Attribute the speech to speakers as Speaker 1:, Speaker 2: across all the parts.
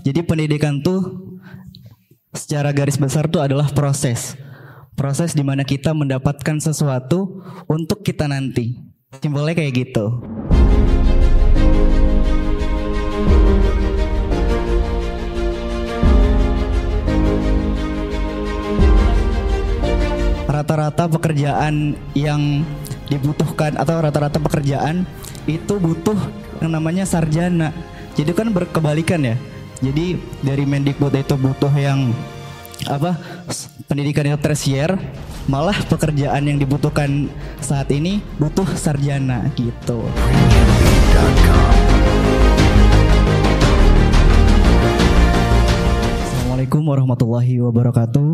Speaker 1: Jadi pendidikan tuh secara garis besar tuh adalah proses. Proses di mana kita mendapatkan sesuatu untuk kita nanti. Simpelnya kayak gitu. Rata-rata pekerjaan yang dibutuhkan atau rata-rata pekerjaan itu butuh yang namanya sarjana. Jadi kan berkebalikan ya. Jadi dari Mendikbud itu butuh yang pendidikan yang tersier, malah pekerjaan yang dibutuhkan saat ini butuh sarjana gitu. Assalamualaikum warahmatullahi wabarakatuh.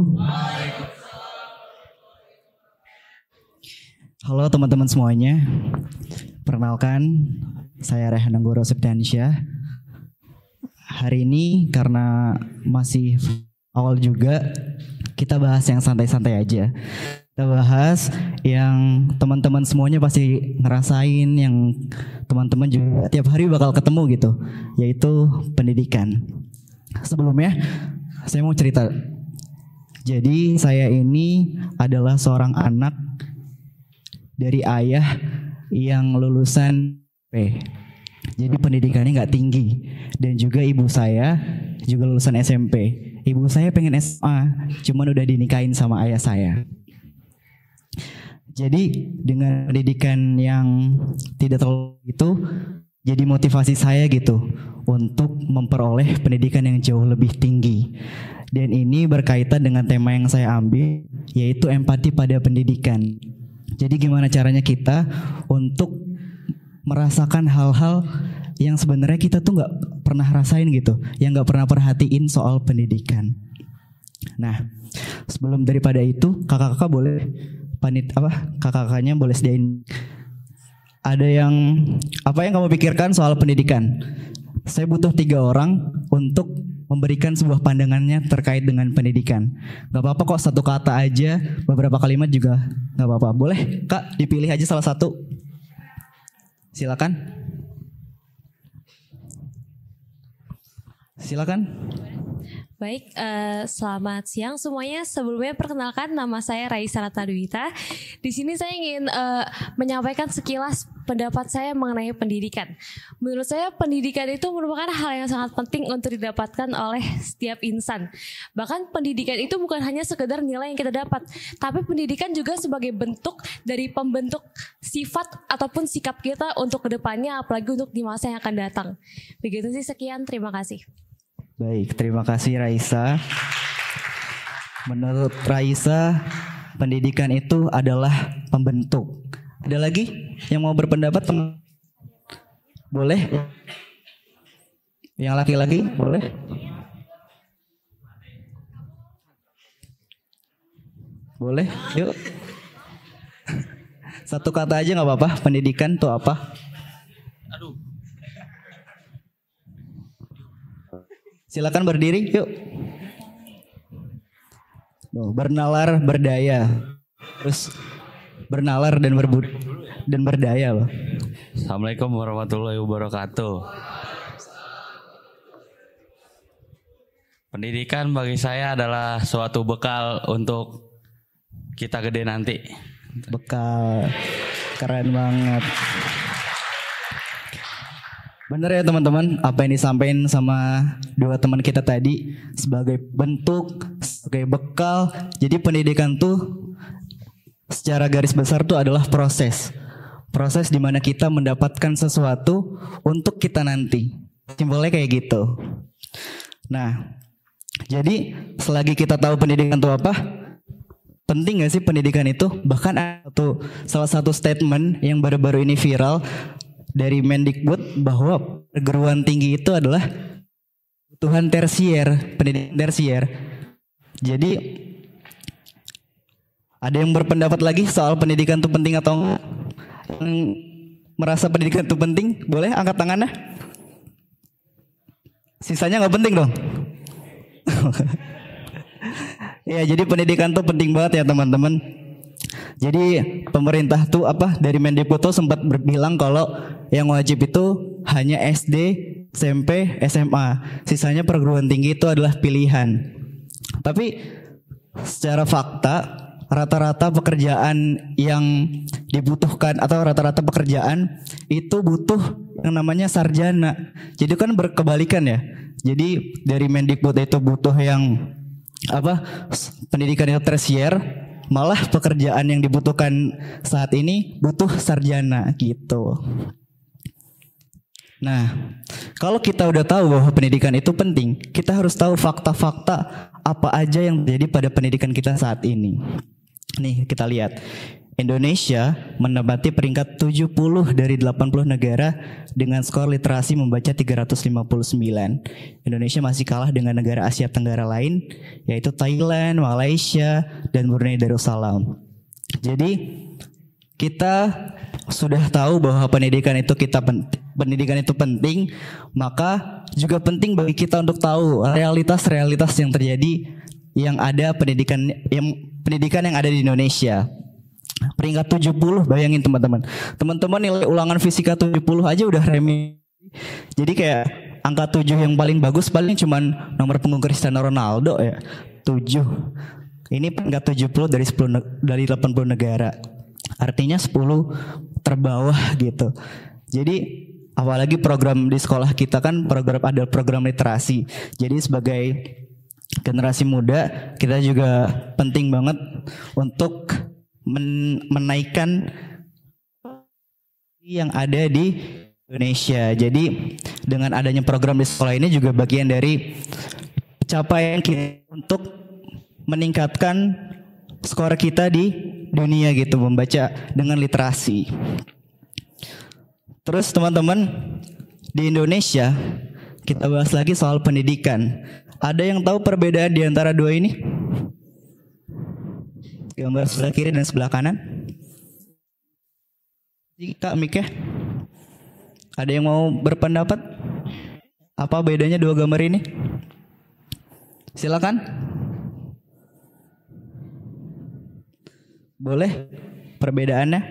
Speaker 1: Halo teman-teman semuanya. Perkenalkan, saya Rehan Anggoro Septiansyah. Hari ini karena masih awal juga, kita bahas yang santai-santai aja. Kita bahas yang teman-teman semuanya pasti ngerasain, yang teman-teman juga tiap hari bakal ketemu gitu, yaitu pendidikan. Sebelumnya, saya mau cerita. Jadi saya ini adalah seorang anak dari ayah yang lulusan P. Jadi pendidikannya nggak tinggi. Dan juga ibu saya juga lulusan SMP. Ibu saya pengen SMA, cuman udah dinikahin sama ayah saya. Jadi dengan pendidikan yang tidak terlalu itu, jadi motivasi saya gitu untuk memperoleh pendidikan yang jauh lebih tinggi. Dan ini berkaitan dengan tema yang saya ambil, yaitu empati pada pendidikan. Jadi gimana caranya kita untuk merasakan hal-hal yang sebenarnya kita tuh nggak pernah rasain gitu, yang nggak pernah perhatiin soal pendidikan. Nah, sebelum daripada itu, kakak-kakak boleh kakak-kakaknya boleh sediain ada yang kamu pikirkan soal pendidikan. Saya butuh 3 orang untuk memberikan sebuah pandangannya terkait dengan pendidikan. Gak apa-apa kok, satu kata aja, beberapa kalimat juga gak apa-apa. Boleh Kak, dipilih aja salah satu. Silakan. Silakan.
Speaker 2: Baik, selamat siang semuanya. Sebelumnya perkenalkan, nama saya Raisa Ratadwita. Di sini saya ingin menyampaikan sekilas pendapat saya mengenai pendidikan. Menurut saya pendidikan itu merupakan hal yang sangat penting untuk didapatkan oleh setiap insan. Bahkan pendidikan itu bukan hanya sekedar nilai yang kita dapat, tapi pendidikan juga sebagai bentuk dari pembentuk sifat ataupun sikap kita untuk kedepannya, apalagi untuk di masa yang akan datang. Begitu sih, sekian, terima kasih.
Speaker 1: Baik, terima kasih Raisa. Menurut Raisa, pendidikan itu adalah pembentuk. Ada lagi yang mau berpendapat? Boleh? Yang laki-laki boleh? Boleh? Yuk. Satu kata aja gak apa-apa. Pendidikan itu apa? Aduh. Silakan berdiri, yuk. Bernalar, berdaya. Terus bernalar dan berdaya loh.
Speaker 3: Assalamualaikum warahmatullahi wabarakatuh. Pendidikan bagi saya adalah suatu bekal untuk kita gede nanti.
Speaker 1: Bekal, keren banget. Bener ya teman-teman, apa yang disampaikan sama 2 teman kita tadi sebagai bentuk, sebagai bekal. Jadi pendidikan tuh secara garis besar tuh adalah proses. Proses di mana kita mendapatkan sesuatu untuk kita nanti. Simpelnya kayak gitu. Nah, jadi selagi kita tahu pendidikan itu apa, penting gak sih pendidikan itu? Bahkan salah satu statement yang baru-baru ini viral dari Mendikbud bahwa perguruan tinggi itu adalah kebutuhan tersier, pendidikan tersier. Jadi ada yang berpendapat lagi soal pendidikan itu penting atau enggak? Yang merasa pendidikan itu penting, boleh angkat tangannya. Sisanya nggak penting dong. Ya, jadi pendidikan tuh penting banget ya teman-teman. Jadi pemerintah tuh dari Mendikbud tuh sempat bilang kalau yang wajib itu hanya SD SMP, SMA. Sisanya perguruan tinggi itu adalah pilihan. Tapi secara fakta rata-rata pekerjaan yang dibutuhkan atau rata-rata pekerjaan itu butuh yang namanya sarjana. Jadi kan berkebalikan ya. Jadi dari Mendikbud itu butuh yang pendidikan yang tersier, malah pekerjaan yang dibutuhkan saat ini butuh sarjana gitu. Nah, kalau kita udah tahu bahwa pendidikan itu penting, kita harus tahu fakta-fakta apa aja yang terjadi pada pendidikan kita saat ini. Nih, kita lihat. Indonesia menempati peringkat 70 dari 80 negara dengan skor literasi membaca 359. Indonesia masih kalah dengan negara Asia Tenggara lain, yaitu Thailand, Malaysia, dan Brunei Darussalam. Jadi, kita sudah tahu bahwa pendidikan itu penting, maka juga penting bagi kita untuk tahu realitas-realitas yang terjadi yang ada pendidikan yang ada di Indonesia. Peringkat 70, bayangin teman-teman. Teman-teman nilai ulangan fisika 70 aja udah remeh. Jadi kayak angka 7 yang paling bagus paling cuman nomor punggung Cristiano Ronaldo ya. 7. Ini peringkat 70 dari 80 negara. Artinya 10 terbawah gitu. Jadi apalagi program di sekolah kita kan ada program literasi. Jadi sebagai generasi muda kita juga penting banget untuk menaikkan yang ada di Indonesia. Jadi dengan adanya program di sekolah ini juga bagian dari capaian kita untuk meningkatkan skor kita di dunia gitu, membaca dengan literasi. Terus teman-teman, di Indonesia kita bahas lagi soal pendidikan. Ada yang tahu perbedaan di antara dua ini? Gambar sebelah kiri dan sebelah kanan. Kak Mika, ada yang mau berpendapat? Apa bedanya dua gambar ini? Silakan. Boleh perbedaannya?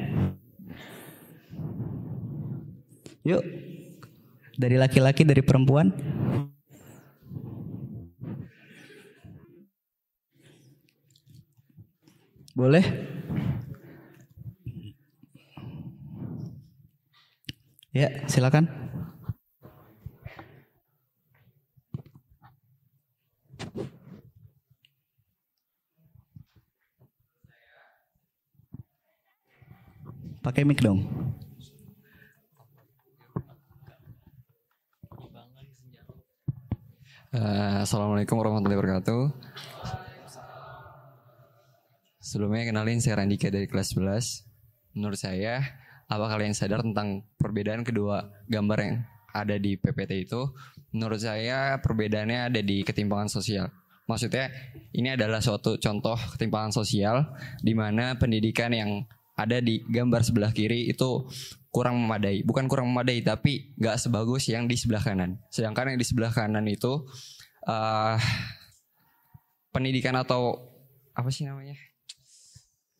Speaker 1: Yuk, dari laki-laki, dari perempuan. Boleh? Ya, silakan. Pakai mic dong.
Speaker 4: Assalamualaikum warahmatullahi wabarakatuh. Sebelumnya kenalin, saya Randika dari kelas 11. Menurut saya, apa kalian sadar tentang perbedaan kedua gambar yang ada di PPT itu? Menurut saya perbedaannya ada di ketimpangan sosial. Maksudnya ini adalah suatu contoh ketimpangan sosial di mana pendidikan yang ada di gambar sebelah kiri itu kurang memadai. Bukan kurang memadai, tapi gak sebagus yang di sebelah kanan. Sedangkan yang di sebelah kanan itu pendidikan atau apa sih namanya?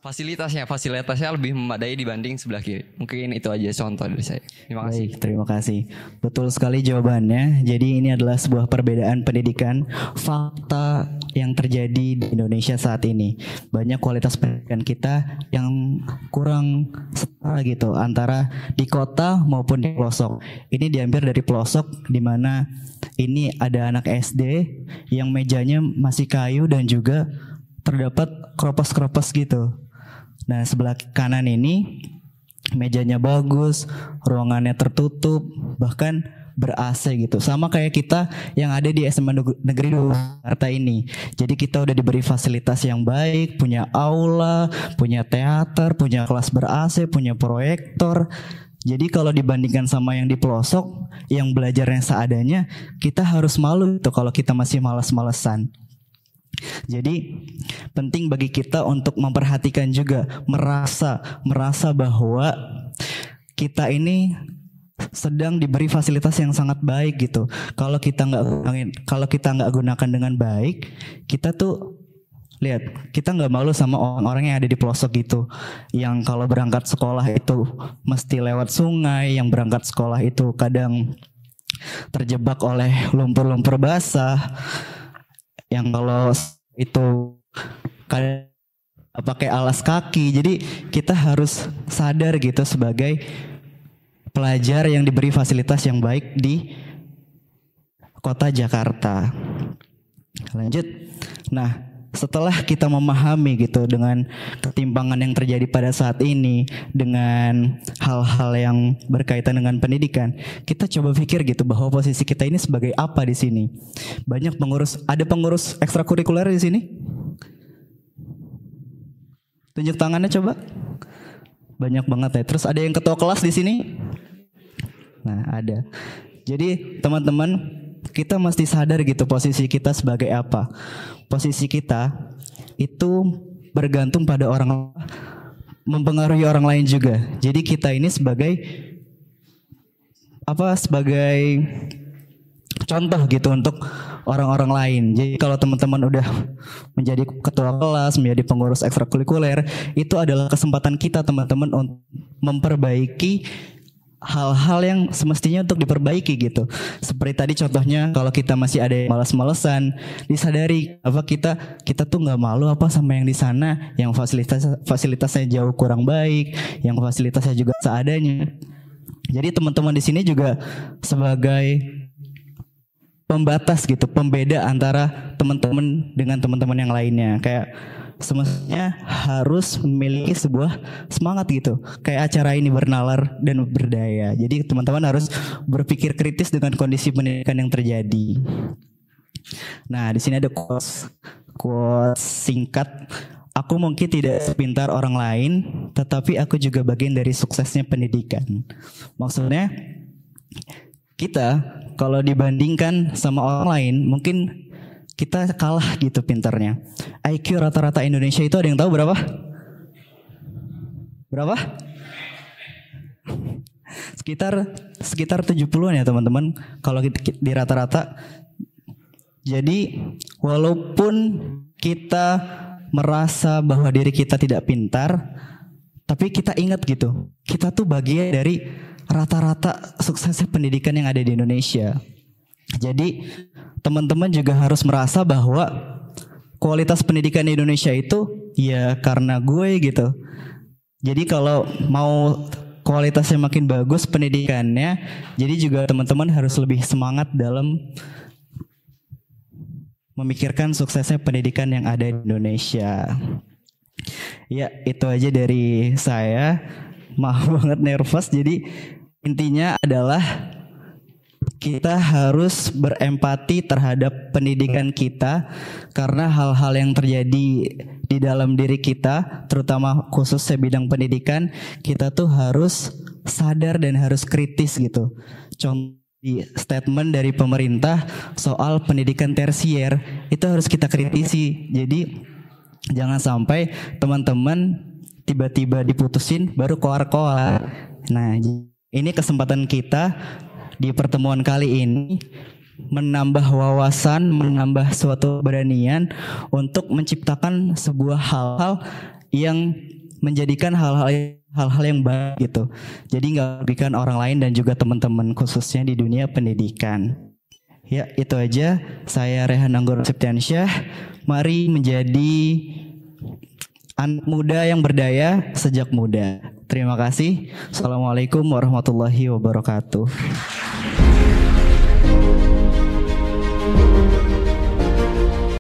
Speaker 4: Fasilitasnya lebih memadai dibanding sebelah kiri. Mungkin itu aja contoh dari saya. Terima kasih.
Speaker 1: Baik, terima kasih. Betul sekali jawabannya. Jadi ini adalah sebuah perbedaan pendidikan fakta yang terjadi di Indonesia saat ini. Banyak kualitas pendidikan kita yang kurang setara gitu antara di kota maupun di pelosok. Ini diambil dari pelosok di mana ini ada anak SD yang mejanya masih kayu dan juga terdapat keropos-keropos gitu. Nah, sebelah kanan ini mejanya bagus, ruangannya tertutup, bahkan ber-AC gitu. Sama kayak kita yang ada di SMA Negeri 2 Jakarta ini. Jadi kita udah diberi fasilitas yang baik, punya aula, punya teater, punya kelas ber-AC, punya proyektor. Jadi kalau dibandingkan sama yang di pelosok, yang belajarnya seadanya, kita harus malu gitu kalau kita masih malas-malesan. Jadi penting bagi kita untuk memperhatikan juga, merasa bahwa kita ini sedang diberi fasilitas yang sangat baik gitu. Kalau kita nggak gunakan dengan baik, kita tuh lihat, kita nggak malu sama orang-orang yang ada di pelosok gitu, yang kalau berangkat sekolah itu mesti lewat sungai, yang berangkat sekolah itu kadang terjebak oleh lumpur-lumpur basah yang kalau itu kadang pakai alas kaki. Jadi kita harus sadar gitu sebagai pelajar yang diberi fasilitas yang baik di kota Jakarta. Lanjut. Nah, setelah kita memahami gitu dengan ketimpangan yang terjadi pada saat ini, dengan hal-hal yang berkaitan dengan pendidikan, kita coba pikir gitu bahwa posisi kita ini sebagai apa di sini. Banyak ada pengurus ekstrakurikuler di sini? Tunjuk tangannya coba. Banyak banget ya. Terus ada yang ketua kelas di sini? Nah, ada. Jadi teman-teman, kita mesti sadar gitu posisi kita sebagai apa. Posisi kita itu bergantung pada orang, mempengaruhi orang lain juga. Jadi kita ini sebagai contoh gitu untuk orang-orang lain. Jadi kalau teman-teman udah menjadi ketua kelas, menjadi pengurus ekstrakurikuler, itu adalah kesempatan kita teman-teman untuk memperbaiki hal-hal yang semestinya untuk diperbaiki gitu. Seperti tadi contohnya, kalau kita masih ada yang malas-malesan, disadari apa kita tuh nggak malu apa sama yang di sana, yang fasilitasnya jauh kurang baik, yang fasilitasnya juga seadanya. Jadi teman-teman di sini juga sebagai pembatas gitu, pembeda antara teman-teman dengan teman-teman yang lainnya. Kayak semestinya harus memiliki sebuah semangat gitu. Kayak acara ini bernalar dan berdaya. Jadi teman-teman harus berpikir kritis dengan kondisi pendidikan yang terjadi. Nah, di sini ada quotes singkat. Aku mungkin tidak sepintar orang lain, tetapi aku juga bagian dari suksesnya pendidikan. Maksudnya kita kalau dibandingkan sama orang lain, mungkin kita kalah gitu pintarnya. IQ rata-rata Indonesia itu ada yang tahu berapa? Berapa? Sekitar 70-an ya teman-teman. Kalau di rata-rata. Jadi walaupun kita merasa bahwa diri kita tidak pintar, tapi kita ingat gitu, kita tuh bagian dari rata-rata suksesnya pendidikan yang ada di Indonesia. Jadi teman-teman juga harus merasa bahwa kualitas pendidikan di Indonesia itu ya karena gue gitu. Jadi kalau mau kualitasnya makin bagus pendidikannya, jadi juga teman-teman harus lebih semangat dalam memikirkan suksesnya pendidikan yang ada di Indonesia. Ya, itu aja dari saya. Maaf banget nervous. Jadi intinya adalah kita harus berempati terhadap pendidikan kita, karena hal-hal yang terjadi di dalam diri kita, terutama khususnya bidang pendidikan, kita tuh harus sadar dan harus kritis gitu. Contoh di statement dari pemerintah soal pendidikan tersier itu harus kita kritisi. Jadi jangan sampai teman-teman tiba-tiba diputusin baru koar-koar. Nah, ini kesempatan kita di pertemuan kali ini menambah wawasan, menambah suatu keberanian untuk menciptakan sebuah hal-hal yang menjadikan hal-hal yang baik gitu. Jadi nggak merugikan orang lain dan juga teman-teman khususnya di dunia pendidikan. Ya, itu aja. Saya Rehan Anggoro Septiansyah. Mari menjadi anak muda yang berdaya sejak muda. Terima kasih. Assalamualaikum warahmatullahi wabarakatuh.